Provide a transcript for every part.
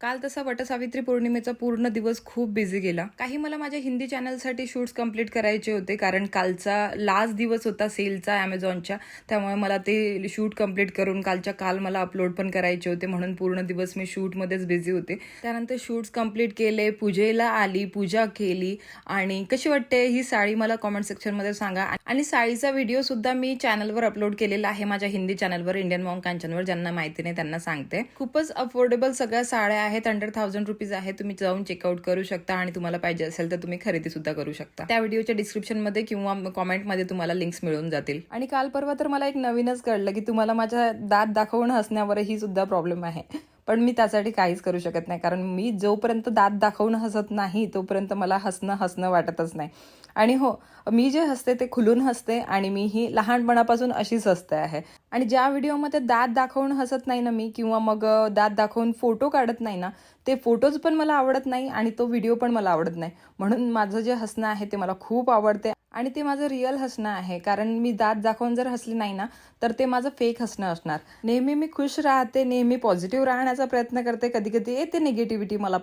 काल तसा वटसावित्री पौर्णिमेचा पूर्ण दिवस खूप बिझी गेला. काही मला माझ्या हिंदी चॅनलसाठी शूट्स कंप्लीट करायचे होते, कारण कालचा लास्ट दिवस होता सेलचा Amazonच्या. त्यामुळे मला ते शूट कंप्लीट करून कालच्या काल मला अपलोड पण करायचे होते, म्हणून पूर्ण दिवस मी शूटमध्येच बिझी होते. त्यानंतर शूट्स कंप्लीट केले, पूजेला आली, पूजा केली. आणि कशी वाटते ही साडी मला कॉमेंट सेक्शनमध्ये सांगा. आणि साडीचा व्हिडिओ सुद्धा मी चॅनलवर अपलोड केलेला आहे, माझ्या हिंदी चॅनलवर इंडियन मॉम कांचनवर. ज्यांना माहिती नाही त्यांना सांगते. खूपच अफोर्डेबल सगळ्या साड्या आहेत, अंडर 1000 रुपीज आहे. तुम्ही जाऊन चेकआउट करू शकता आणि तुम्हाला पाहिजे असेल तर तुम्ही खरेदी सुद्धा करू शकता. त्या व्हिडिओच्या डिस्क्रिप्शनमध्ये किंवा कॉमेंटमध्ये तुम्हाला लिंक्स मिळून जातील. आणि काल परवा तर मला एक नवीनच कळलं की तुम्हाला माझ्या दात दाखवून हसण्यावरही सुद्धा प्रॉब्लेम आहे. पण मी त्यासाठी काहीच करू शकत नाही, कारण मी जोपर्यंत दात दाखवून हसत नाही तोपर्यंत मला हसणं वाटतच नाही. आणि हो, मी जे हसते ते खुलून हसते आणि मी ही लहानपणापासून अशीच हसते आहे. आणि ज्या व्हिडिओमध्ये दात दाखवून हसत नाही ना मी, किंवा मग दात दाखवून फोटो काढत नाही ना, ते फोटोज पण मला आवडत नाही आणि तो व्हिडिओ पण मला आवडत नाही. म्हणून माझं जे हसणं आहे ते मला खूप आवडते आणि ते माझं रिअल हसणं आहे. कारण मी दात दाखवून जर हसली नाही ना, तर ते माझं फेक हसणं असणार. नेहमी मी खुश राहते, नेहमी पॉझिटिव्ह राहण्याचा प्रयत्न करते. कधी कधी येते निगेटिव्हिटी मला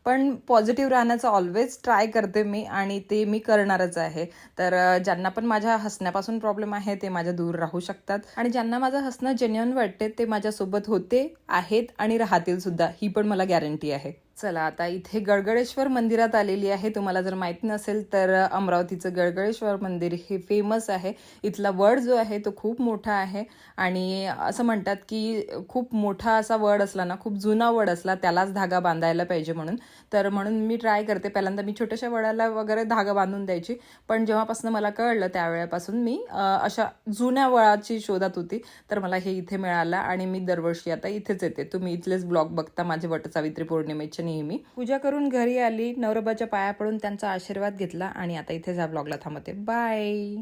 पण पॉझिटिव्ह राहण्याचा ऑलवेज ट्राय करते मी, आणि ते मी करणारच आहे. तर ज्यांना पण माझ्या हसण्यापासून प्रॉब्लेम आहे ते माझ्या दूर राहू शकतात. आणि ज्यांना माझं हसणं जेन्युइन वाटते ते माझ्यासोबत होते, आहेत आणि राहतील सुद्धा, ही पण मला गॅरंटी आहे. चला आता इथे गडगडेश्वर मंदिरात आलेली आहे. तुम्हाला जर माहिती नसेल तर अमरावतीचं गडगडेश्वर मंदिर हे फेमस आहे. इथला वड जो आहे तो खूप मोठा आहे आणि असं म्हणतात की खूप मोठा असा वड असला ना, खूप जुना वड असला, त्यालाच धागा बांधायला पाहिजे म्हणून मी ट्राय करते. पहिल्यांदा मी छोट्याशा वडाला वगैरे धागा बांधून द्यायची, पण जेव्हापासून मला कळलं त्यावेळेपासून मी अशा जुन्या वडाची शोधात होती. तर मला हे इथे मिळालं आणि मी दरवर्षी आता इथेच येते. तुम्ही इथलेच ब्लॉग बघता माझे वटसावित्री पौर्णिमेचे. नेहमी पूजा करून घरी आली, नवरोबाच्या पाया पडून त्यांचा आशीर्वाद घेतला आणि आता इथे या ब्लॉगला थांबते. बाय.